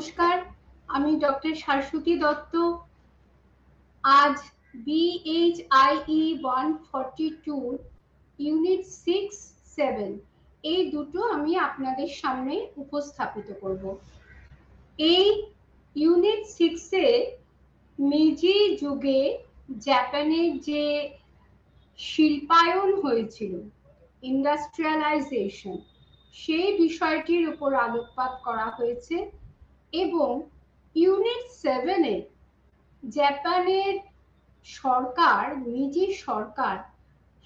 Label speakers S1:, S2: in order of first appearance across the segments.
S1: নমস্কার, আমি ডক্টর শাশ্বতী দত্ত। আজ BHIE 142 ইউনিট 6-7 এই দুটো আমি আপনাদের সামনে উপস্থাপিত করব। এই ইউনিট 6-এ মেজি যুগে জাপানের যে শিল্পায়ন হয়েছিল, ইন্ডাস্ট্রিয়ালাইজেশন, সেই বিষয়টির উপর আলোকপাত করা হয়েছে এবং ইউনিট 7-এ জাপানের সরকার, মেজি সরকার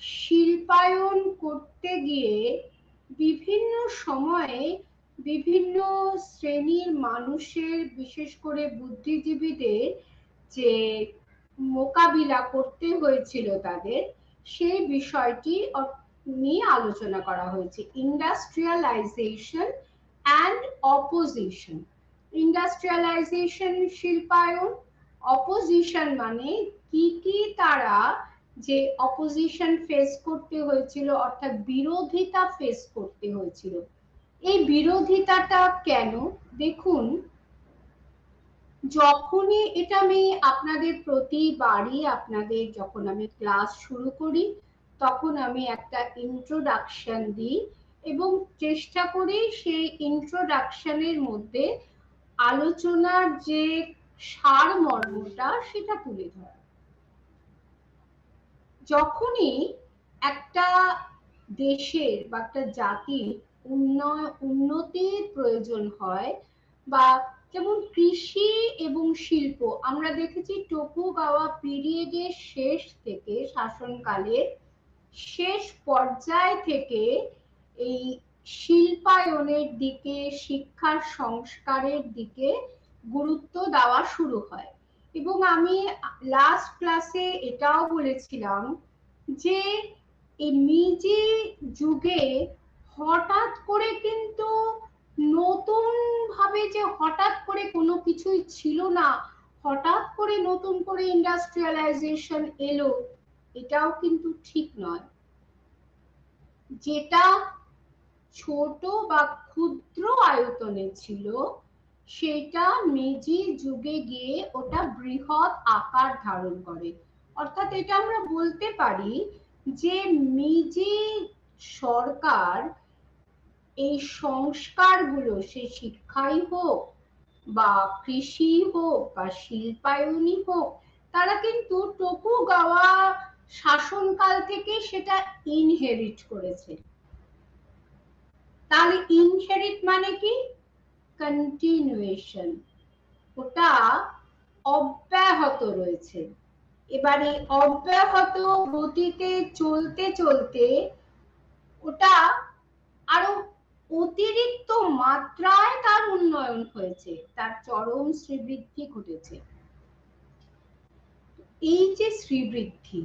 S1: শিল্পায়ন করতে গিয়ে বিভিন্ন সময়ে বিভিন্ন শ্রেণীর মানুষের, বিশেষ করে বুদ্ধিজীবীদের যে মোকাবিলা করতে হয়েছিল তাদের, সেই বিষয়টি নিয়ে আলোচনা করা হয়েছে। Industrialisation and opposition. ইন্ডাস্ট্রিয়ালাইজেশন শিল্পায়ন, অপোজিশন মানে কি কি তারা যে অপোজিশন ফেস করতে হয়েছিল, অর্থাৎ বিরোধিতা ফেস করতে হয়েছিল। এই বিরোধিতাটা কেন? দেখুন, যখনই এটা আমি আপনাদের প্রতিবারই আপনাদের যখন আমি ক্লাস শুরু করি তখন আমি একটা ইন্ট্রোডাকশন দিই এবং চেষ্টা করি সেই ইন্ট্রোডাকশনের মধ্যে আলোচনার যে সারমর্মটা সেটা তুলে ধরা। যখনই একটা দেশের বা একটা জাতির উন্নতির প্রয়োজন হয়, বা যেমন কৃষি এবং শিল্প, আমরা দেখেছি টোকুগাওয়া পিরিয়ডের শেষ থেকে, শাসনকালের শেষ পর্যায় থেকে এই শিল্পায়নের দিকে, শিক্ষার সংস্কারের দিকে গুরুত্ব দেওয়া শুরু হয়। এবং আমি লাস্ট ক্লাসে এটাও বলেছিলাম যে এই মেজি যুগে হঠাৎ করে কিন্তু নতুন ভাবে যে হঠাৎ করে কোনো কিছুই ছিল না, হঠাৎ করে নতুন করে ইন্ডাস্ট্রিয়ালাইজেশন এলো, এটাও কিন্তু ঠিক নয়। যেটা ছোট বা ক্ষুদ্র আয়তনে ছিল সেটা মেজি যুগে গিয়ে ওটা বৃহৎ আকার ধারণ করে। অর্থাৎ এটা আমরা বলতে পারি যে মেজি সরকার এই সংস্কারগুলো, সে শিক্ষাই হোক বা কৃষি হোক বা শিল্পায়নই হোক, তারা কিন্তু টোকুগাওয়া শাসনকাল থেকে সেটা ইনহেরিট করেছে। তাহলে ইনহেরিট মানে কি? কন্টিনিউয়েশন, ওটা অব্যাহত রয়েছে। এবারে অব্যাহত গতিতে চলতে চলতে ওটা আরো অতিরিক্ত মাত্রায় তার উন্নয়ন হয়েছে, তার চরম শ্রীবৃদ্ধি ঘটেছে। এই যে শ্রীবৃদ্ধি,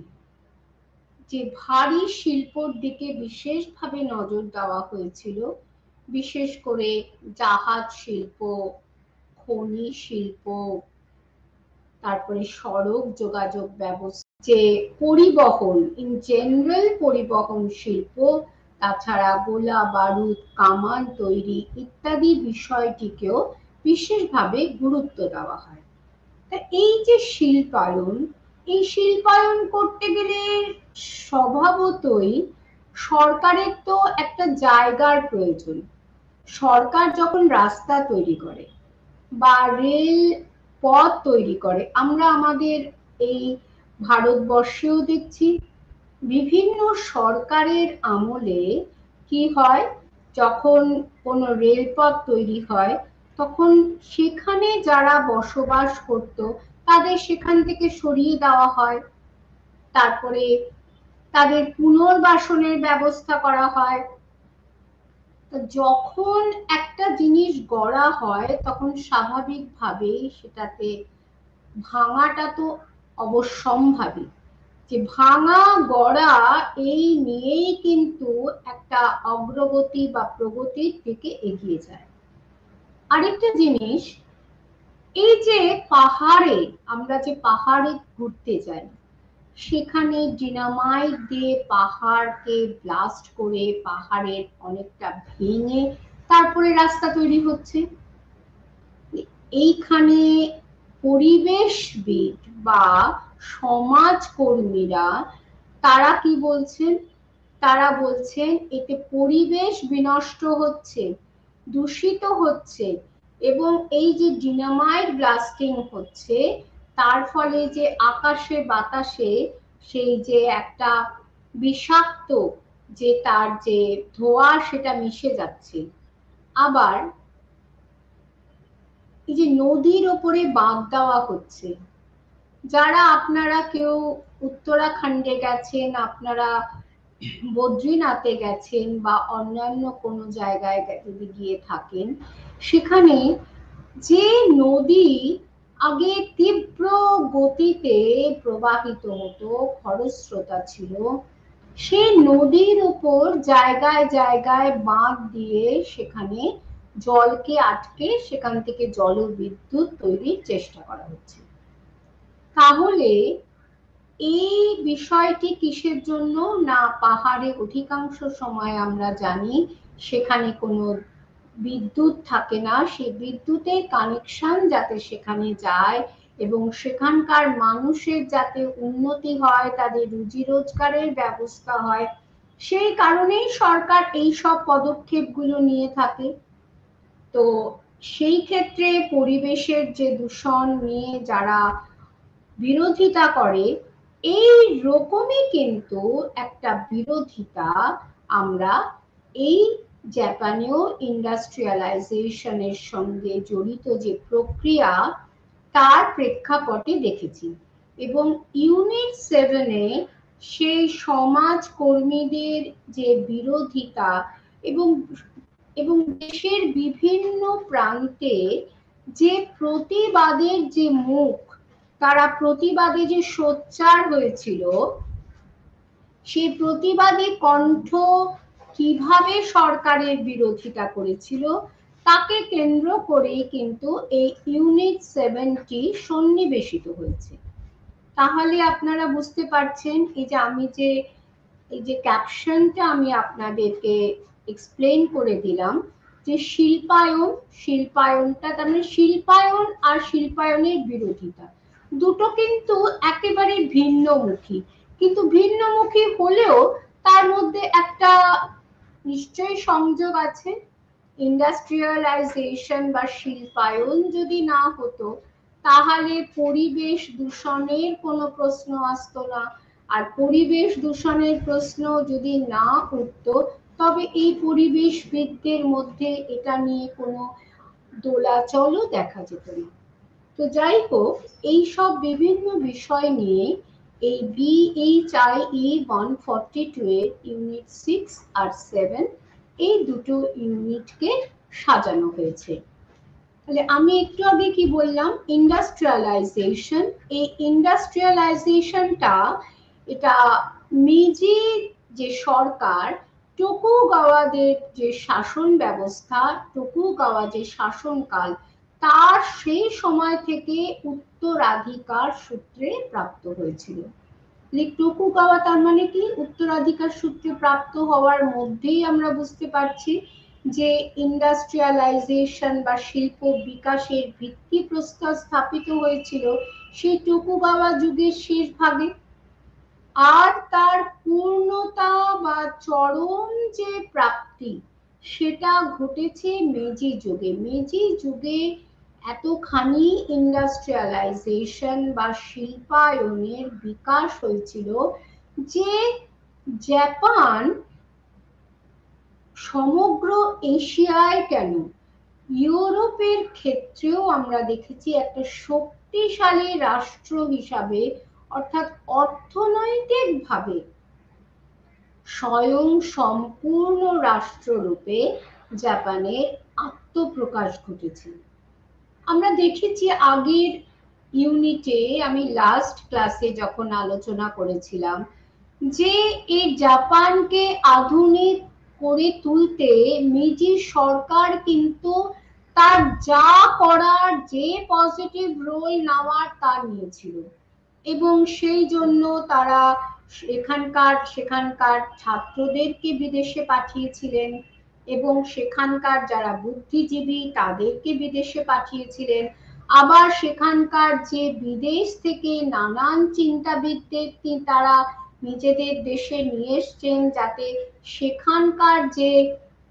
S1: যে ভারী শিল্পর দিকে বিশেষভাবে নজর দেওয়া হয়েছিল, বিশেষ করে জাহাজ শিল্প, খনি শিল্প, তারপরে সড়ক যোগাযোগ ব্যবস্থা, যে পরিবহন, ইন জেনারেল পরিবহন শিল্প, তাছাড়া গোলা বারুদ, কামান তৈরি ইত্যাদি বিষয়টিকেও বিশেষভাবে গুরুত্ব দেওয়া হয়। তা এই যে শিল্পায়ন, এই শিল্পায়ন করতে গেলে স্বভাবতই সরকারের তো একটা জায়গার প্রয়োজন। সরকার যখন রাস্তা তৈরি করে বা রেল পথ তৈরি করে, আমরা আমাদের এই ভারতবর্ষেও দেখছি বিভিন্ন সরকারের আমলে কি হয়, যখন কোনো রেলপথ তৈরি হয় তখন সেখানে যারা বসবাস করত তাদের সেখান থেকে সরিয়ে দেওয়া হয়, তারপরে তাদের পুনর্বাসনের ব্যবস্থা করা হয়। যখন একটা জিনিস গড়া হয় তখন স্বাভাবিকভাবেই সেটাতে ভাঙাটা তো অবশ্যম্ভাবী। যে ভাঙা গড়া এই নিয়েই কিন্তু একটা অগ্রগতি বা প্রগতির দিকে এগিয়ে যায়। আরেকটা জিনিস, এই যে পাহাড়ে, আমরা যে পাহাড়ে ঘুরতে যাই, সেখানে ডিনামাইট দিয়ে পাহাড়কে ব্লাস্ট করে পাহাড়ের অনেকটা ভেঙে তারপরে রাস্তা তৈরি হচ্ছে। এইখানে পরিবেশবিদ বা সমাজকর্মীরা তারা কি বলছেন? তারা বলছেন এতে পরিবেশ বিনষ্ট হচ্ছে, দূষিত হচ্ছে, এবং এই যে ডিনামাইট ব্লাস্টিং হচ্ছে তার ফলে যে আকাশে বাতাসে সেই যে একটা বিষাক্ত যে তার যে ধোঁয়া সেটা মিশে যাচ্ছে। আবার এই যে নদীর ওপরে বাঁধ দেওয়া হচ্ছে, যারা আপনারা কেউ উত্তরাখণ্ডে গেছেন, আপনারা বদ্রীনাথে গেছেন বা অন্যান্য কোনো জায়গায় যদি গিয়ে থাকেন, সেখানে যে নদী আগে তীব্র গতিতে প্রবাহিত হতো, খরস্রোতা ছিল, সেই নদীর উপর জায়গায় জায়গায় বাঁধ দিয়ে সেখানে জলকে আটকে সেখান থেকে জলবিদ্যুৎ তৈরির চেষ্টা করা হচ্ছে। তাহলে এই বিষয়টি কিসের জন্য? না, পাহাড়ে অধিকাংশ সময় আমরা জানি সেখানে কোনো বিদ্যুৎ থাকে না, সেই বিদ্যুতের কানেকশন যাতে সেখানে যায় এবং সেখানকার মানুষের যাতে উন্নতি হয়, তাদের রুজি রোজগারের ব্যবস্থা হয়, সেই কারণেই সরকার এই সব পদক্ষেপগুলো নিয়ে থাকে। তো সেই ক্ষেত্রে পরিবেশের যে দূষণ নিয়ে যারা বিরোধিতা করে, এই রকমই কিন্তু একটা বিরোধিতা আমরা এই জাপানীয় ইন্ডাস্ট্রিয়ালাইজেশনের সঙ্গে জড়িত যে প্রক্রিয়া তার প্রেক্ষাপটে দেখেছি। এবং ইউনিট 7-এ সেই সমাজ কর্মীদের যে বিরোধিতা এবং এবং দেশের বিভিন্ন প্রান্তে যে প্রতিবাদের যে মুখ, তারা প্রতিবাদে যে সোচ্চার হয়েছিল, সেই প্রতিবাদী কণ্ঠ কিভাবে সরকারের বিরোধিতা করেছিল তাকে কেন্দ্র করেই কিন্তু এই ইউনিট 7টি সন্নিবেশিত হয়েছে। তাহলে আপনারা বুঝতে পারছেন এই যে ক্যাপশনটা আমি আপনাদেরকে এক্সপ্লেন করে দিলাম, যে শিল্পায়নটা তার মানে শিল্পায়ন আর শিল্পায়নের বিরোধিতা দুটো কিন্তু একেবারে ভিন্নমুখী, কিন্তু ভিন্নমুখী হলেও তার মধ্যে একটা নিশ্চয়ই সংযোগ আছে। ইন্ডাস্ট্রিয়ালাইজেশন বা শিল্পায়ন যদি না হতো তাহলে পরিবেশ দূষণের কোনো প্রশ্ন আসতো না, আর পরিবেশ দূষণের প্রশ্ন যদি না উঠতো তবে এই পরিবেশবিদদের মধ্যে এটা নিয়ে কোনো দোলাচলও দেখা যেত না। তো যাই হোক, এই সব বিভিন্ন বিষয় নিয়ে এই BHIE 142 এর ইউনিট 6 আর 7 এই দুটো ইউনিটকে সাজানো হয়েছে। তাহলে আমি একটু আগে কি বললাম, ইন্ডাস্ট্রিয়ালাইজেশন, এই ইন্ডাস্ট্রিয়ালাইজেশনটা এটা মেজি যে সরকার টোকুগাওয়াদের যে শাসন ব্যবস্থা, টোকুগাওয়া যে শাসনকাল, তার সেই সময় থেকে উত্তরাধিকার সূত্রে প্রাপ্ত হয়েছিল। টোকুগাওয়া তার মানে কি? উত্তরাধিকার সূত্রে প্রাপ্ত হওয়ার মধ্যেই আমরা বুঝতে পারছি যে ইন্ডাস্ট্রিয়ালাইজেশন বা শিল্প বিকাশের ভিত্তিপ্রস্তর স্থাপিত হয়েছিল সেই টোকুগাওয়া যুগের শেষ ভাগে, আর তার পূর্ণতা বা চরম যে প্রাপ্তি সেটা ঘটেছে মেজি যুগে। মেজি যুগে এতখানি ইন্ডাস্ট্রিয়ালাইজেশন বা শিল্পায়নের বিকাশ হয়েছিল যে জাপান সমগ্র এশিয়ায় কেন, ইউরোপের ক্ষেত্রেও আমরা দেখেছি একটা শক্তিশালী রাষ্ট্র হিসাবে, অর্থাৎ অর্থনৈতিকভাবে স্বয়ং সম্পূর্ণ রাষ্ট্ররূপে জাপানের আত্মপ্রকাশ ঘটেছে। আমরা দেখেছি আগের ইউনিটে, আমি লাস্ট ক্লাসে যখন আলোচনা করেছিলাম, যে এই জাপানকে আধুনিক করে তুলতে মেজি সরকার কিন্তু তার যা করার, যে পজিটিভ রোল নেওয়ার তা নিয়েছিল, এবং সেই জন্য তারা সেখানকার ছাত্রদেরকে বিদেশে পাঠিয়েছিলেন এবং সেখানকার যারা বুদ্ধিজীবী তাদেরকে বিদেশে পাঠিয়েছিলেন। আবার সেখানকার যে বিদেশ থেকে নানান চিন্তাবিদদের তারা নিজেদের দেশে নিয়ে এসছেন, যাতে সেখানকার যে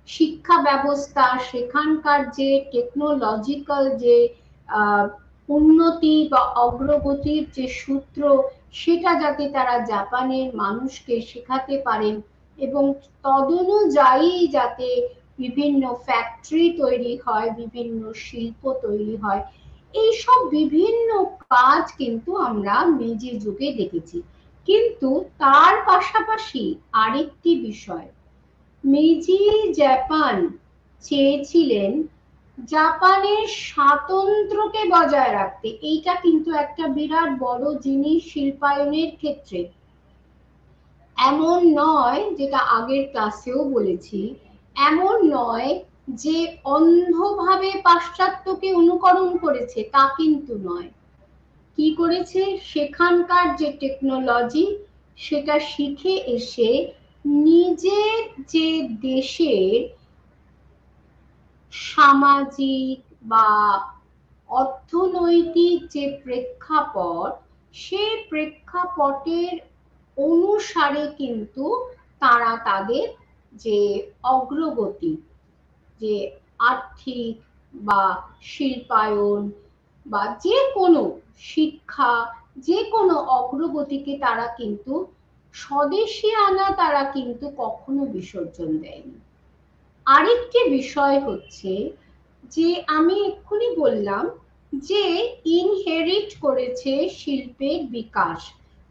S1: শিক্ষা ব্যবস্থা, সেখানকার যে টেকনোলজিক্যাল যে উন্নতি বা অগ্রগতির যে সূত্র, সেটা যাতে তারা জাপানের মানুষকে শেখাতে পারেন এবং তদনুযায়ী যাতে বিভিন্ন ফ্যাক্টরি তৈরি হয়, বিভিন্ন শিল্প তৈরি হয়, এইসব বিভিন্ন কাজ কিন্তু আমরা মেজি যুগে দেখেছি। কিন্তু তার পাশাপাশি আরেকটি বিষয়, মেজি জাপান চেয়েছিলেন জাপানের স্বাতন্ত্র্যকে বজায় রাখতে। এইটা কিন্তু একটা বিরাট বড় জিনিস শিল্পায়নের ক্ষেত্রে। এমন নয়, যেটা আগের ক্লাসেও বলেছি, এমন নয় যে অন্ধভাবে পাশ্চাত্যকে অনুকরণ করেছে, তা কিন্তু নয়। কি করেছে, সেখানকার যে টেকনোলজি সেটা শিখে এসে নিজের যে দেশের সামাজিক বা অর্থনৈতিক যে প্রেক্ষাপট, সেই প্রেক্ষাপটের অনুসারে কিন্তু তারা তাদের যে অগ্রগতি, যে আর্থিক বা শিল্পায়ন বা যে কোনো শিক্ষা, যে কোনো অগ্রগতিকে তারা কিন্তু স্বদেশী আনা তারা কিন্তু কখনো বিসর্জন দেয়নি। আরেকটি বিষয় হচ্ছে যে আমি এক্ষুনি বললাম যে ইনহেরিট করেছে শিল্পের বিকাশ,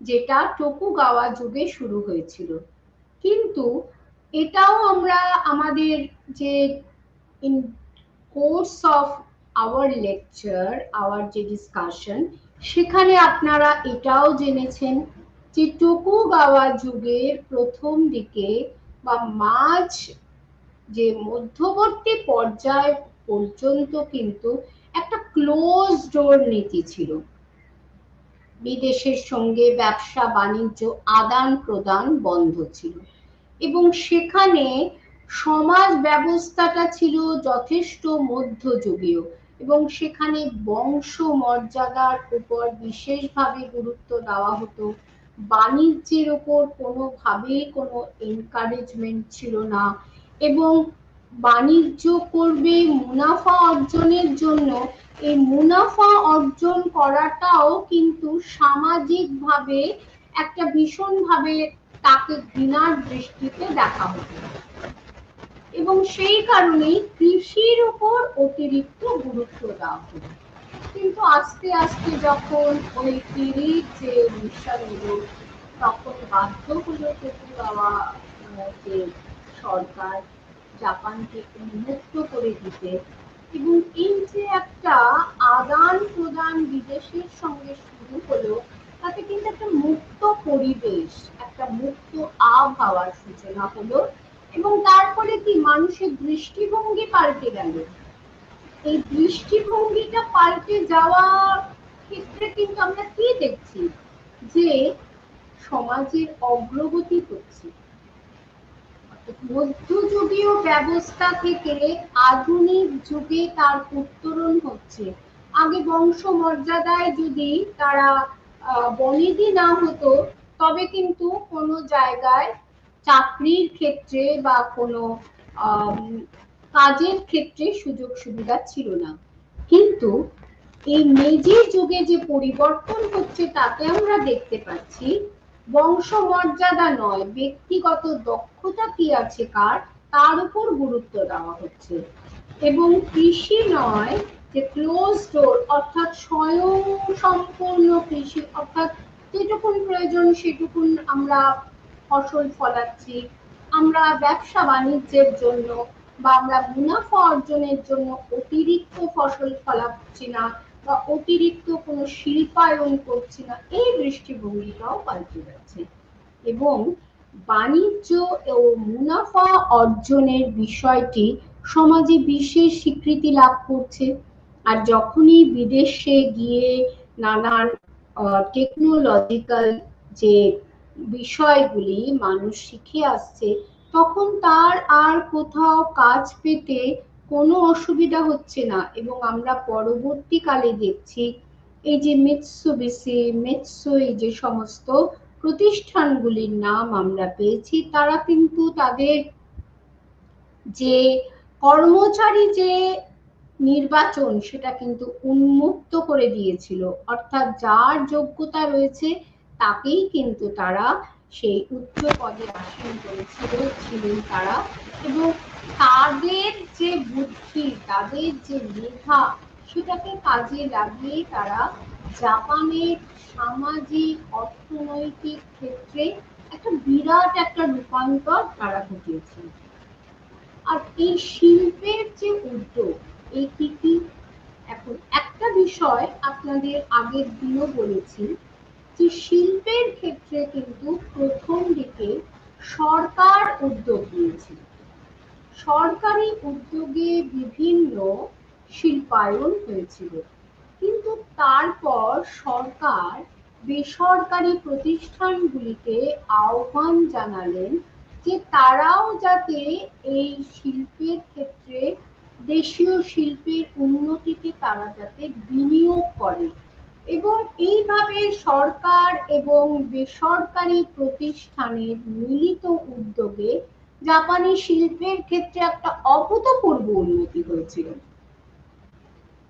S1: যেটা টোকুগাওয়া যুগে শুরু হয়েছিল। কিন্তু এটাও আমরা আমাদের যে in course of our lecture, our যে ডিসকাশন, সেখানে আপনারা এটাও জেনেছেন যে টোকুগাওয়া যুগের প্রথম দিকে বা মাঝ যে মধ্যবর্তী পর্যায় পর্যন্ত কিন্তু একটা ক্লোজ ডোর নীতি ছিল। বিদেশের সঙ্গে ব্যবসা বাণিজ্য আদান প্রদান বন্ধ ছিল এবং সেখানে সমাজ ব্যবস্থাটা ছিল যথেষ্ট মধ্যযুগীয় এবং সেখানে বংশ মর্যাদার উপর বিশেষভাবে গুরুত্ব দেওয়া হতো। বাণিজ্যের উপর কোনোভাবেই কোনো এনকারেজমেন্ট ছিল না এবং বাণিজ্য করবে মুনাফা অর্জনের জন্য, এই মুনাফা অর্জন করাটাও কিন্তু সামাজিকভাবে একটা ভীষণভাবে তাকে ঘৃণার দৃষ্টিতে দেখা হতো এবং সেই কারণেই কৃষির উপর অতিরিক্ত গুরুত্ব দেওয়া হতো। কিন্তু আস্তে আস্তে যখন ওই পিরিয়ড যে মিশন এলো, তখন বাধ্য হলো টোকুগাওয়া যে সরকার জাপানকে উন্মুক্ত করে দিতে এবং এই যে একটা আদান প্রদান বিদেশের সঙ্গে শুরু হলো, তাতে কিন্তু একটা মুক্ত পরিবেশ, একটা মুক্ত আবহাওয়ার সূচনা হলো এবং তার ফলে কি মানুষের দৃষ্টিভঙ্গি পাল্টে গেল। এই দৃষ্টিভঙ্গিটা পাল্টে যাওয়ার ক্ষেত্রে কিন্তু আমরা কি দেখছি, যে সমাজের অগ্রগতি হচ্ছে। মধ্যযুগীয় ব্যবস্থা থেকে আধুনিক যুগে তার উত্তরণ হচ্ছে। আগে বংশ মর্যাদায় যদি তারা বনেদি না হতো, তবে কিন্তু কোনো জায়গায় চাকরির ক্ষেত্রে বা কোনো কাজের ক্ষেত্রে সুযোগ সুবিধা ছিল না। কিন্তু এই মেজি যুগে যে পরিবর্তন হচ্ছে, তাতে আমরা দেখতে পাচ্ছি বংশ মর্যাদা নয়, ব্যক্তিগত দক্ষতা কি আছে কার, তার উপর গুরুত্ব দেওয়া হচ্ছে এবং কৃষি নয় যে ক্লোজ ডোর, অর্থাৎ স্বয়ং সম্পূর্ণ কৃষি, অর্থাৎ যেটুকুন প্রয়োজন সেটুকুন আমরা ফসল ফলাচ্ছি, আমরা ব্যবসা বাণিজ্যের জন্য বা আমরা মুনাফা অর্জনের জন্য অতিরিক্ত ফসল ফলাচ্ছি না বা অতিরিক্ত কোনো শিল্পায়ন করছি না, এই দৃষ্টিভঙ্গিটাও পাল্টে যাচ্ছে এবং বাণিজ্য ও মুনাফা অর্জনের বিষয়টি সমাজে বিশেষ স্বীকৃতি লাভ করছে। আর যখনই বিদেশে গিয়ে নানান টেকনোলজিক্যাল যে বিষয়গুলি মানুষ শিখে আসছে, তখন তার আর কোথাও কাজ পেতে কোনো অসুবিধা হচ্ছে না। এবং আমরা পরবর্তীকালে দেখছি এই যে মিৎসুবিশি, মেটসুই যে সমস্ত প্রতিষ্ঠানগুলির নাম আমরা পেয়েছি, তারা কিন্তু তাদের যে কর্মচারী যে নির্বাচন সেটা কিন্তু উন্মুক্ত করে দিয়েছিল। অর্থাৎ যার যোগ্যতা রয়েছে তাকেই কিন্তু তারা সেই উচ্চ পদে আসীন ছিলেন তারা। এবং তাদের যে বুদ্ধি, তাদের যে মেধা, সেটাকে কাজে লাগিয়ে তারা জাপানের সামাজিক অর্থনৈতিক ক্ষেত্রে একটা বিরাট একটা রূপান্তর তারা ঘটিয়েছে। আর এই শিল্পের যে উদ্যোগ, এই কি এখন একটা বিষয় আপনাদের আগের দিনও বলেছি যে শিল্পের ক্ষেত্রে কিন্তু প্রথম দিকে সরকার উদ্যোগ নিয়েছিল। সরকারি উদ্যোগে বিভিন্ন শিল্পায়ন হয়েছিল, কিন্তু তারপর সরকার বেসরকারি প্রতিষ্ঠানগুলিকে আহ্বান জানালেন যে তারাও যাতে এই শিল্পের ক্ষেত্রে, দেশীয় শিল্পের উন্নতিতে তারা যাতে বিনিয়োগ করে। এবং এইভাবে সরকার এবং বেসরকারি প্রতিষ্ঠানের মিলিত উদ্যোগে জাপানি শিল্পের ক্ষেত্রে একটা অভূতপূর্ব উন্নতি হয়েছিল।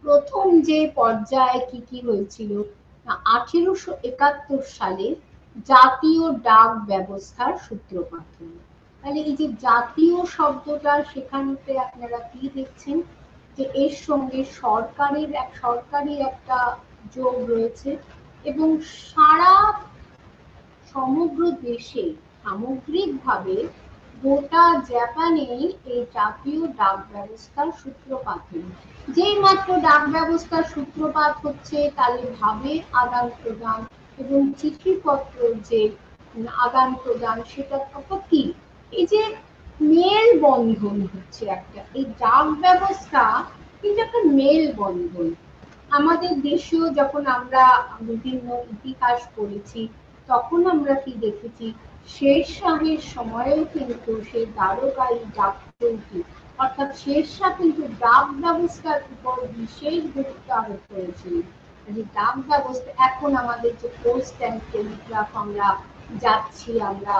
S1: প্রথম যে পর্যায়ে কি হয়েছিল, 1871 সালে জাতীয় ডাক ব্যবস্থার সূত্রপাত হল। তাহলে এই যে জাতীয় শব্দটা, সেখানে আপনারা কি দেখছেন যে এর সঙ্গে সরকারি একটা যোগ রয়েছে। এবং সারা সমগ্র দেশে সামগ্রিকভাবে গোটা জাপানে এই জাতীয় ডাক ব্যবস্থার সূত্রপাত হল। যেই মাত্র ডাক ব্যবস্থার সূত্রপাত হচ্ছে, তাহলে ভাবের আদান প্রদান এবং চিঠিপত্র যে আদান প্রদান, সেটা কি এই যে মেল বন্ধন হচ্ছে একটা, এই ডাক ব্যবস্থা কিন্তু একটা মেল বন্ধন। আমাদের দেশেও যখন আমরা বিভিন্ন ইতিহাস পড়েছি, তখন আমরা কি দেখেছি, শের শাহের সময়েও কিন্তু সেই দ্বারকায়ী ডাক চৌকি, অর্থাৎ শের শাহ কিন্তু ডাক ব্যবস্থার উপর বিশেষ গুরুত্ব আরোপ করেছিলেন। যে ডাক ব্যবস্থা, এখন আমাদের যে পোস্ট অ্যান্ড টেলিগ্রাফ আমরা যাচ্ছি, আমরা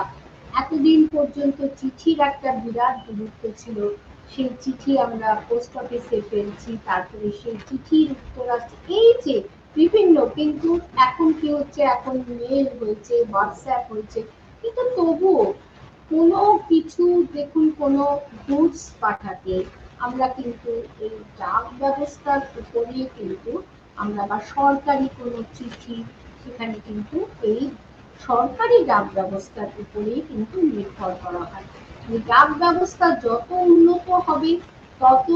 S1: এতদিন পর্যন্ত চিঠির একটা বিরাট গুরুত্ব ছিল। সেই চিঠি আমরা পোস্ট অফিসে পেয়েছি, তারপরে সেই চিঠির উত্তর আসছে, এই যে বিভিন্ন, কিন্তু এখন কি হচ্ছে, এখন মেল হয়েছে, হোয়াটসঅ্যাপ হয়েছে, কিন্তু তবুও কোনো কিছু দেখুন, কোনো গুডস পাঠাতে আমরা কিন্তু এই ডাক ব্যবস্থার উপরে কিন্তু আমরা, বা সরকারি কোনো চিঠি, সেখানে কিন্তু এই সরকারি ডাক ব্যবস্থার উপরেই কিন্তু নির্ভর করা হয়। ডাক ব্যবস্থা যত উন্নত হবে তত,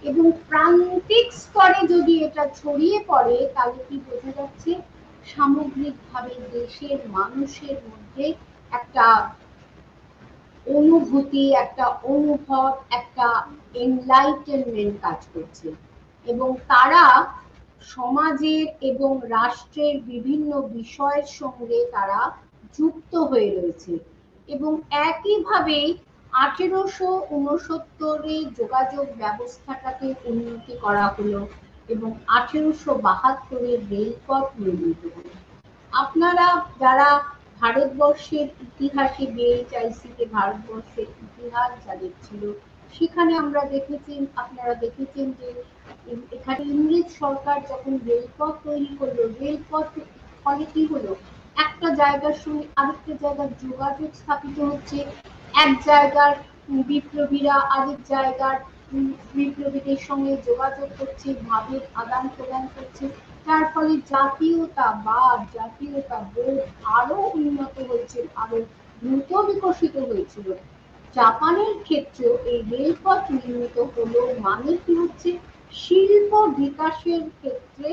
S1: এবং প্রান্তিক স্তরে যদি এটা ছড়িয়ে পড়ে, তাহলে কি বোঝা যাচ্ছে, সামগ্রিকভাবে দেশের মানুষের মধ্যে একটা অনুভূতি, একটা অনুভব, একটা এনলাইটেনমেন্ট কাজ করছে। এবং তারা সমাজের এবং রাষ্ট্রের বিভিন্ন বিষয়ের সঙ্গে তারা যুক্ত হয়ে রয়েছে। এবং একইভাবে 1869 যোগাযোগ ব্যবস্থাটাকে উন্নতি করা হলো এবং 1872 রেলপথ নির্মিত হলো। আপনারা যারা ভারতবর্ষের ইতিহাসে, বিএইচআইসিতে ভারতবর্ষের ইতিহাস যাদের ছিল, সেখানে আমরা দেখেছি, আপনারা দেখেছেন যে এখানে ইংরেজ সরকার যখন রেলপথ তৈরি করলো, রেলপথ ফলে কি হলো, একটা জায়গার সঙ্গে আরেকটা জায়গার যোগাযোগ স্থাপিত হচ্ছে। এক জায়গার বিপ্লবীরা আরেক জায়গার বিপ্লবীদের সঙ্গে যোগাযোগ করছে, ভাবের আদান প্রদান করছে, তার ফলে জাতীয়তাবাদ, জাতীয়তাবোধ আরো উন্নত হয়েছে, আরো দ্রুত বিকশিত হয়েছিল। জাপানের ক্ষেত্রেও এই রেলপথ নির্মিত হলো, মানে কি হচ্ছে, শিল্প বিকাশের ক্ষেত্রে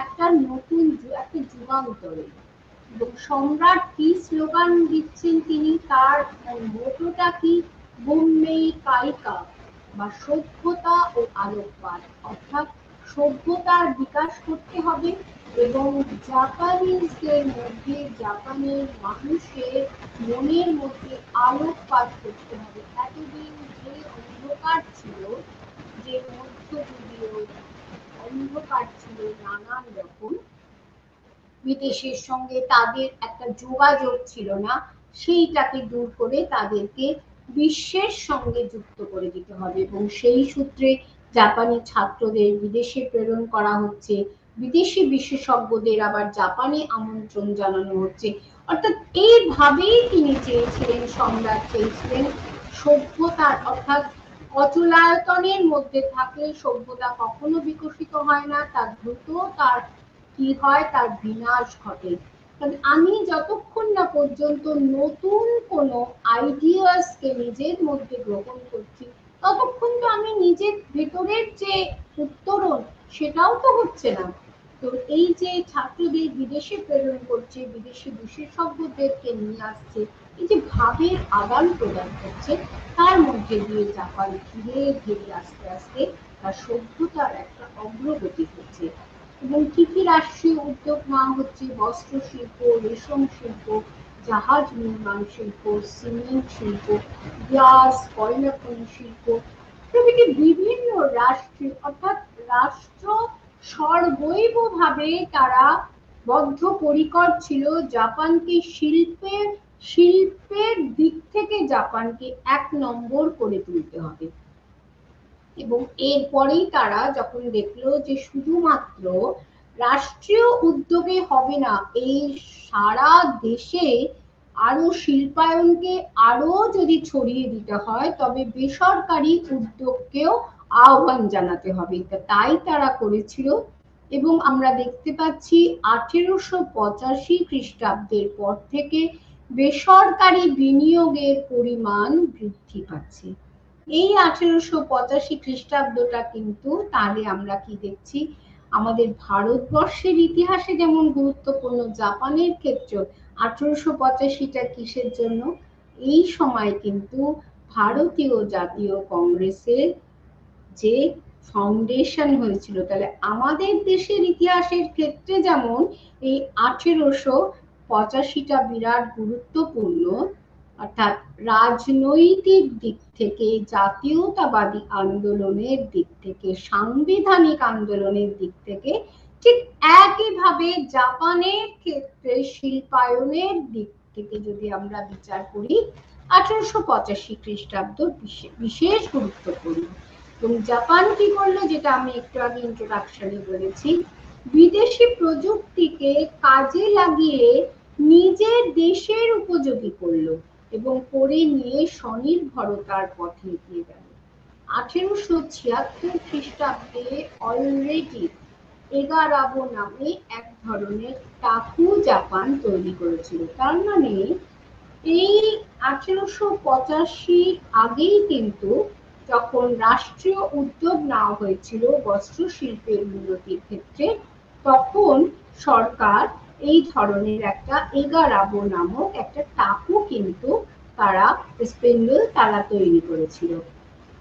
S1: একটা নতুন একটা যুগান্তর। এবং সম্রাট কি স্লোগান দিচ্ছেন তিনি, তার মোটোটা কি, বুম্মেই কাইকা, বা সভ্যতা ও আলোকপাত, অর্থাৎ সভ্যতার বিকাশ করতে হবে এবং জাপানিজদের মধ্যে, জাপানের মানুষের মনের মধ্যে আলোকপাত করতে হবে। এতদিন যে অন্ধকার ছিল, যে মধ্যযুগীয় অন্ধকার ছিল নানান রকম, বিদেশের সঙ্গে তাদের একটা যোগাযোগ ছিল না, সেইটাকে দূর করে তাদেরকে বিশ্বের সঙ্গে যুক্ত করে দিতে হবে এবং সেই সূত্রে জাপানি ছাত্রদের বিদেশে প্রেরণ করা হচ্ছে, বিদেশি বিশেষজ্ঞদের আবার জাপানে আমন্ত্রণ জানানো হচ্ছে। অর্থাৎ এইভাবেই তিনি চেয়েছিলেন, সম্রাট চেয়েছিলেন সভ্যতার, অর্থাৎ অচলায়তনের মধ্যে থাকলে সভ্যতা কখনো বিকশিত হয় না, তার দ্রুত তার কি হয়, তার বিনাশ ঘটে। আমি যতক্ষণ না পর্যন্ত নতুন কোনো আইডিয়াসকে নিজের মধ্যে গ্রহণ করছি, ততক্ষণ তো আমি নিজের ভেতরের যে উত্তরণ সেটাও তো হচ্ছে না। তো এই যে ছাত্রদের বিদেশে প্রেরণ করছে, বিদেশি বিশেষজ্ঞদেরকে নিয়ে আসছে, এই যে ভাবের আদান প্রদান করছে, তার মধ্যে দিয়ে জাপান ধীরে ধীরে আস্তে আস্তে তার সভ্যতার একটা অগ্রগতি হচ্ছে। এবং কি কি রাষ্ট্রীয় উদ্যোগ নেওয়া হচ্ছে? বস্ত্র শিল্প, রেশম শিল্প, জাহাজ নির্মাণ শিল্প, সিমেন্ট শিল্প, গ্লাস, কয়লা খনি শিল্প প্রভৃতি বিভিন্ন রাষ্ট্রীয়, অর্থাৎ রাষ্ট্র সর্বৈবভাবে তারা বদ্ধপরিকর ছিল জাপানকে শিল্পের দিক থেকে জাপানকে ১ নম্বর করে তুলতে হবে। এবং এরপরেই তারা যখন দেখলো যে শুধুমাত্র রাষ্ট্রীয় উদ্যোগে হবে না, এই সারা দেশে আরো শিল্পায়নকে আরো যদি ছড়িয়ে দিতে হয়, তবে বেসরকারি উদ্যোগকেও আহ্বান জানাতে হবে। তাই তারা করেছিল। এবং আমরা দেখতে পাচ্ছি 1885 খ্রিস্টাব্দের পর থেকে বেসরকারি বিনিয়োগের পরিমাণ বৃদ্ধি পাচ্ছে। এই 1885 খ্রিস্টাব্দটা কিন্তু তাহলে আমরা কি দেখছি, আমাদের ভারতবর্ষের ইতিহাসে যেমন গুরুত্বপূর্ণ, জাপানের ক্ষেত্রে 1885টা কিসের জন্য? এই সময় কিন্তু ভারতীয় জাতীয় কংগ্রেসের যে ফাউন্ডেশন হয়েছিল। তাহলে আমাদের দেশের ইতিহাসের ক্ষেত্রে যেমন এই 1885টা বিরাট গুরুত্বপূর্ণ, অর্থাৎ রাজনৈতিক দিক থেকে, জাতীয়তাবাদী আন্দোলনের দিক থেকে, সাংবিধানিক আন্দোলনের দিক থেকে, ঠিক একইভাবে জাপানের ক্ষেত্রে শিল্পায়নের দিক থেকে যদি আমরা বিচার করি, 1885 খ্রিস্টাব্দ বিশেষ গুরুত্বপূর্ণ। এবং জাপান কি করলো, যেটা আমি একটু আগে ইন্ট্রোডাকশনে বলেছি, বিদেশি প্রযুক্তিকে কাজে লাগিয়ে নিজের দেশের উপযোগী করলো এবং করে নিয়ে স্বনির্ভরতার পথে এগিয়ে গেল। 1876 খ্রিস্টাব্দে অলরেডি এগারাবো নামে এক ধরনের টাকু জাপান তৈরি করেছিল। তার মানে এই 1885 আগেই কিন্তু যখন রাষ্ট্রীয় উদ্যোগ নেওয়া হয়েছিল বস্ত্র শিল্পের উন্নতির ক্ষেত্রে, তখন সরকার এই ধরনের একটা এগারাবো নামক একটা টাকু কিন্তু তারা স্পেন্ডেল তারা তৈরি করেছিল।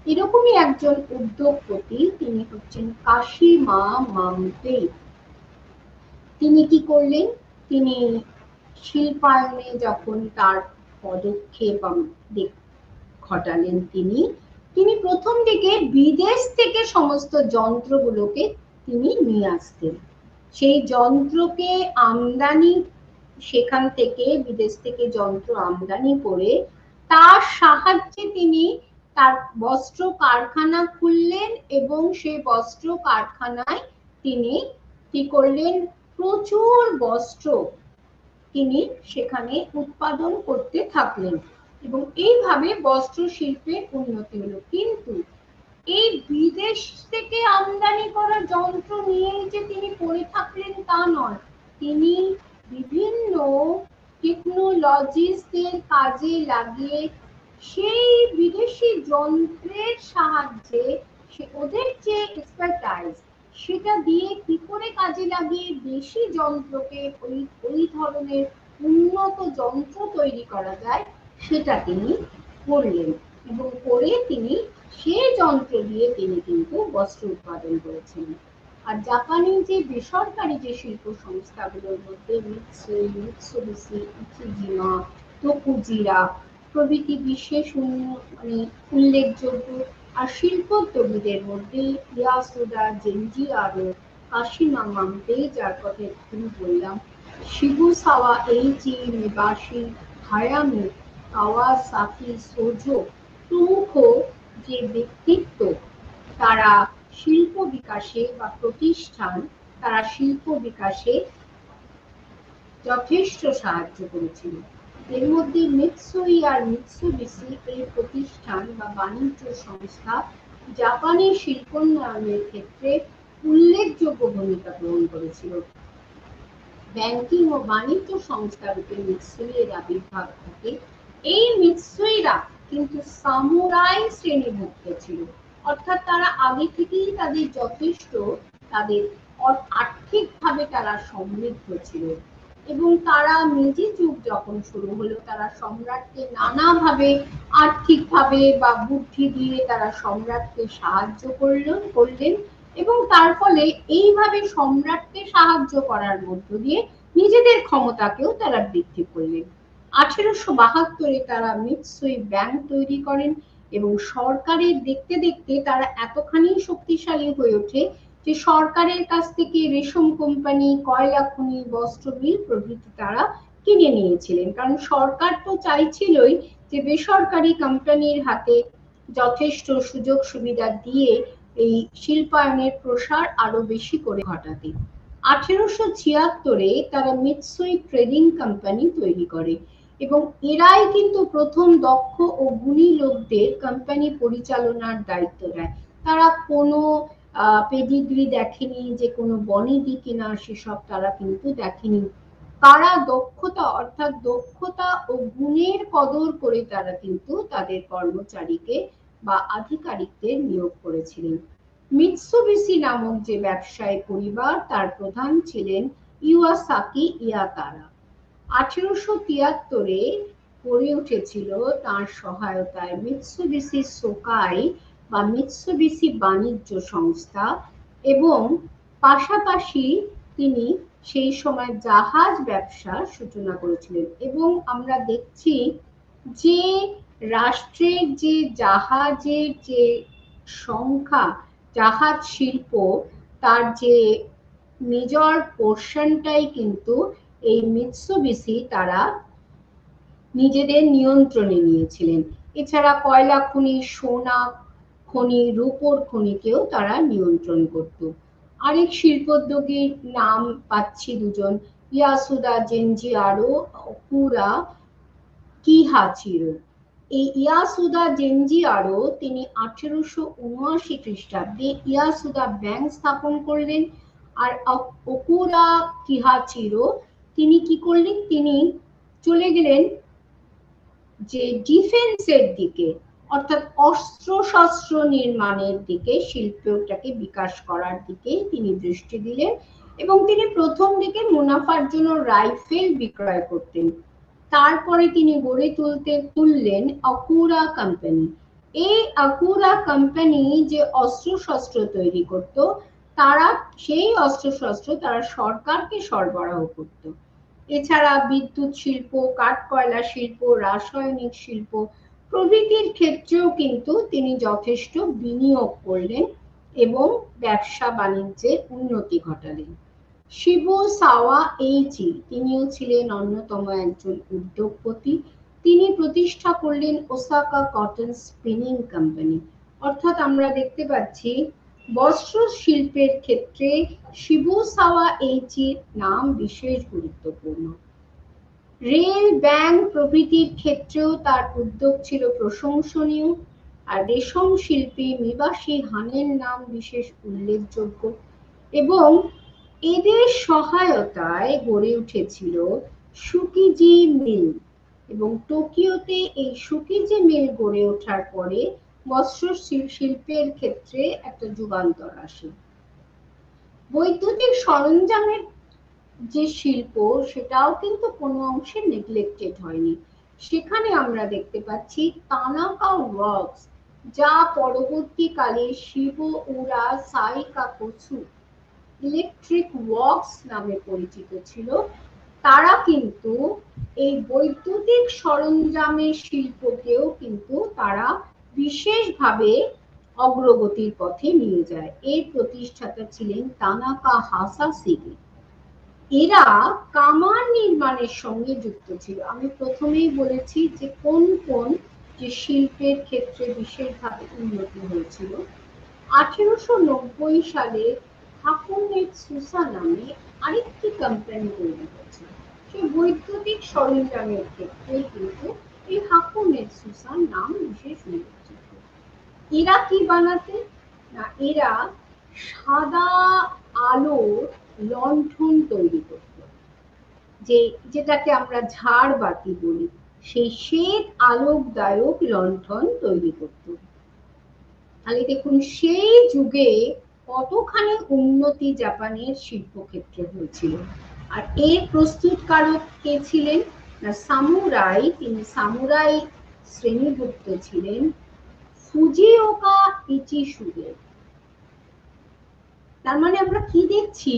S1: এরকমই একজন উদ্যোগপতি, তিনি হচ্ছেন কাশিমা মামতেই। তিনি কি করলেন, তিনি শিল্পায়নে যখন তার পদক্ষেপ ঘটালেন, তিনি প্রথম দিকে বিদেশ থেকে সমস্ত যন্ত্রগুলোকে তিনি নিয়ে আসতেন। সেই যন্ত্রকে আমদানি, সেখান থেকে বিদেশ থেকে যন্ত্র আমদানি করে তার সাহায্যে তিনি তার বস্ত্র কারখানা খুললেন এবং সেই বস্ত্র কারখানায় তিনি কি করলেন, প্রচুর বস্ত্র তিনি সেখানে উৎপাদন করতে থাকলেন এবং এইভাবে বস্ত্র শিল্পের উন্নতি হলো। কিন্তু এই বিদেশ থেকে আমদানি করা যন্ত্র নিয়ে যে তিনি পড়ে থাকলেন তা নয়, তিনি বিভিন্ন টেকনোলজিস্টদের কাজে লাগিয়ে সেই বিদেশি যন্ত্রের সাহায্যে ওদের যে এক্সপার্টাইজ সেটা দিয়ে কি করে কাজে লাগিয়ে দেশি যন্ত্রকে ওই ধরনের উন্নত যন্ত্র তৈরি করা যায় সেটা তিনি করলেন এবং করে তিনি সেই যন্ত্র দিয়ে তিনি কিন্তু বস্ত্র উৎপাদন করেছেন। আর জাপানি যে বেসরকারি যে শিল্প সংস্থাগুলোর মধ্যে মিৎসুই, মিৎসুবিশি, ইচিজিমা, তোকুজিরা প্রভৃতি বিশেষ মানে উল্লেখযোগ্য। আর শিল্পোদ্যোগীদের মধ্যে ইয়াসুদা, জেনজি আরো, কাশিমা মামতে, যার কথা এক্ষুনি বললাম, শিবুসাওয়া এইচি, মিবাশি, হায়ামি, কাওয়াসাকি, সোজো প্রমুখ যে ব্যক্তিত্ব, তারা শিল্প বিকাশে বা প্রতিষ্ঠান, তারা শিল্প বিকাশে যথেষ্ট সাহায্য করেছিল। এর মধ্যে মিৎসুই আর মিৎসুবিশি এই প্রতিষ্ঠান বা বাণিজ্য সংস্থা জাপানের শিল্পোন্নয়নের ক্ষেত্রে উল্লেখযোগ্য ভূমিকা গ্রহণ করেছিল। ব্যাংকিং ও বাণিজ্য সংস্থারূপে মিৎসুইয়ের আবির্ভাব ঘটে। এই মিৎসুইরা কিন্তু সামুরাই শ্রেণীভুক্ত ছিল, অর্থাৎ তারা আগে থেকেই তাদের যথেষ্ট তাদের আর্থিকভাবে তারা সমৃদ্ধ ছিল এবং তারা মেজি যুগ যখন শুরু হলো, তারা সম্রাটকে নানাভাবে আর্থিকভাবে বা বুদ্ধি দিয়ে তারা সম্রাটকে সাহায্য করলেন এবং তার ফলে এইভাবে সম্রাটকে সাহায্য করার মধ্য দিয়ে নিজেদের ক্ষমতাকেও তারা বৃদ্ধি করলেন। 1872-এ তারা মিৎসুই ব্যাংক তৈরি করেন এবং সরকারের দেখতে দেখতে তারা এতখানি শক্তিশালী হয়ে ওঠে যে সরকারের কাছ থেকে রেশম কোম্পানি, কয়লা খনি, বস্ত্র মিল প্রভৃতি তারা কিনে নিয়েছিলেন, কারণ সরকার তো চাইছিলই যে বেসরকারি কোম্পানির হাতে যথেষ্ট সুযোগ সুবিধা দিয়ে এই শিল্পায়নের প্রসার আরো বেশি করে ঘটাতে। 1876-এ তারা মিৎসুই ট্রেডিং কোম্পানি তৈরি করে এবং এরাই কিন্তু প্রথম দক্ষ ও গুণী লোকদের কোম্পানি পরিচালনার দায়িত্ব দেয়। তারা কোনো পেডিগ্রি দেখেনি, যে কোনো বনেদি কিনা সেসব তারা কিন্তু দেখেনি। তারা দক্ষতা অর্থাৎ দক্ষতা ও গুণের কদর করে তারা কিন্তু তাদের কর্মচারীকে বা আধিকারিকদের নিয়োগ করেছিলেন। মিৎসুবিশি নামক যে ব্যবসায়ী পরিবার, তার প্রধান ছিলেন ইওয়াসাকি ইয়াতারা। 1873-এ গড়ে উঠেছিল তার সহায়তায় মিৎসুবিশি সোকাই বা মিৎসুবিশি বাণিজ্য সংস্থা এবং পাশাপাশি তিনি সেই সময় জাহাজ ব্যবসার সূচনা করেছিলেন। এবং আমরা দেখছি যে রাষ্ট্রের যে জাহাজের যে সংখ্যা, জাহাজ শিল্প, তার যে মেজর পোর্শনটাই কিন্তু এই মিৎসুবিশি তারা নিজেদের নিয়ন্ত্রণে নিয়েছিলেন। এছাড়া কয়লা খনি, সোনা খনি, রূপোর খনিকেও তারা নিয়ন্ত্রণ করত। আরেক শিল্পোদ্যোগীর নাম পাচ্ছি দুজন, ইয়াসুদা জেনজি আরো, অকুরা কিহাচিরো। এই ইয়াসুদা জেনজি আরো তিনি 1879 খ্রিস্টাব্দে ইয়াসুদা ব্যাংক স্থাপন করলেন। আর অকুরা কিহাচিরো তিনি কি করলেন, তিনি চলে গেলেন যে ডিফেন্সের দিকে, অর্থাৎ অস্ত্র শস্ত্র নির্মাণের দিকে, শিল্পটাকে বিকাশ করার দিকে তিনি দৃষ্টি দিলেন এবং তিনি প্রথম দিকে মুনাফার জন্য রাইফেল বিক্রয় করতেন। তারপরে তিনি গড়ে তুললেন অকুরা কোম্পানি। এই অকুরা কোম্পানি যে অস্ত্র শস্ত্র তৈরি করত, তারা সেই অস্ত্র শস্ত্র তারা সরকারকে সরবরাহ করত। এছাড়া বিদ্যুৎ শিল্প, কাঠ কয়লা শিল্প, রাসায়নিক শিল্প প্রভৃতির ক্ষেত্রেও কিন্তু তিনি যথেষ্ট বিনিয়োগ করলেন এবং ব্যবসা বাণিজ্যের উন্নতি ঘটালেন। শিবুসাওয়া এইচি তিনিও ছিলেন অন্যতম একজন উদ্যোগপতি। তিনি প্রতিষ্ঠা করলেন ওসাকা কটন স্পিনিং কোম্পানি। অর্থাৎ আমরা দেখতে পাচ্ছি বস্ত্র শিল্পের ক্ষেত্রে শিবুসাওয়া এইচির নাম বিশেষ গুরুত্বপূর্ণ। রেল, ব্যাংক প্রভৃতির ক্ষেত্রেও তার উদ্যোগ ছিল প্রশংসনীয়। আর রেশম শিল্পী মিবাশি হানের নাম বিশেষ উল্লেখযোগ্য এবং এদের সহায়তায় গড়ে উঠেছিল শুকিজি মিল এবং টোকিওতে এই শুকিজি মিল গড়ে ওঠার পরে বস্ত্র শিল্পের ক্ষেত্রে একটা যুগান্তর আসে। বৈদ্যুতিক সরঞ্জামের যে শিল্প, সেটাও কিন্তু কোনো অংশে নেগলেক্টেড হয়নি। সেখানে আমরা দেখতে পাচ্ছি তানাকা ওয়ার্কস, যা পরবর্তীকালে শিবুউরা সাইকাকুসু ইলেকট্রিক ওয়ার্কস নামে পরিচিত ছিল, তারা কিন্তু এই বৈদ্যুতিক সরঞ্জামের শিল্পকেও কিন্তু তারা বিশেষভাবে অগ্রগতির পথে নিয়ে যায়। এর প্রতিষ্ঠাতা ছিলেন তানাকা হাসাসিগি। এরা কামান নির্মাণের সঙ্গে যুক্ত ছিল। আমি প্রথমেই বলেছি যে কোন কোন যে শিল্পের ক্ষেত্রে বিশেষভাবে উন্নতি হয়েছিল। 1890 সালে হাকুনেটসুসা নামে আরেকটি কোম্পানি তৈরি হয়েছিল। সেই বৈদ্যুতিক সরঞ্জামের ক্ষেত্রে কিন্তু এই হাকুনেটসুসার নাম বিশেষ উল্লেখযোগ্য। এরা কি বানাতে না, এরা সাদা আলোর লণ্ঠন তৈরি করত, যেটাকে আমরা ঝাড়বাতি বলি, সেই শ্বেত আলোকদায়ক লণ্ঠন তৈরি করত। তাহলে দেখুন সেই যুগে কতখানি উন্নতি জাপানের শিল্পক্ষেত্রে হয়েছিল। আর এর প্রস্তুতকারক কে ছিলেন না সামুরাই, তিনি সামুরাই শ্রেণীভুক্ত ছিলেন ফুজিওকা ইচিসুগে। তার মানে আমরা কি দেখছি,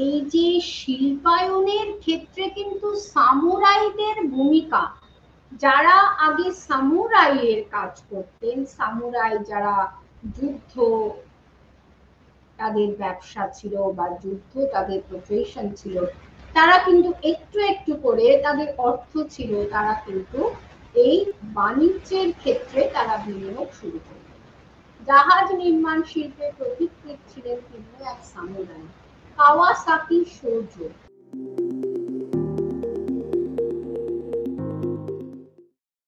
S1: এই যে শিল্পায়নের ক্ষেত্রে কিন্তু সামুরাইদের ভূমিকা, যারা আগে সামুরাইয়ের কাজ করতেন, সামুরাই যারা যুদ্ধ তাদের ব্যবসা ছিল বা যুদ্ধ তাদের প্রফেশন ছিল, তারা কিন্তু একটু একটু করে তাদের অর্থ ছিল, তারা কিন্তু এই বাণিজ্যের ক্ষেত্রে তারা বিনিয়োগ শুরু করে। জাহাজ নির্মাণ শিল্পের পথিকৃৎ ছিলেন তিনি এক সামুরাই, কাওয়াসাকি শোজো।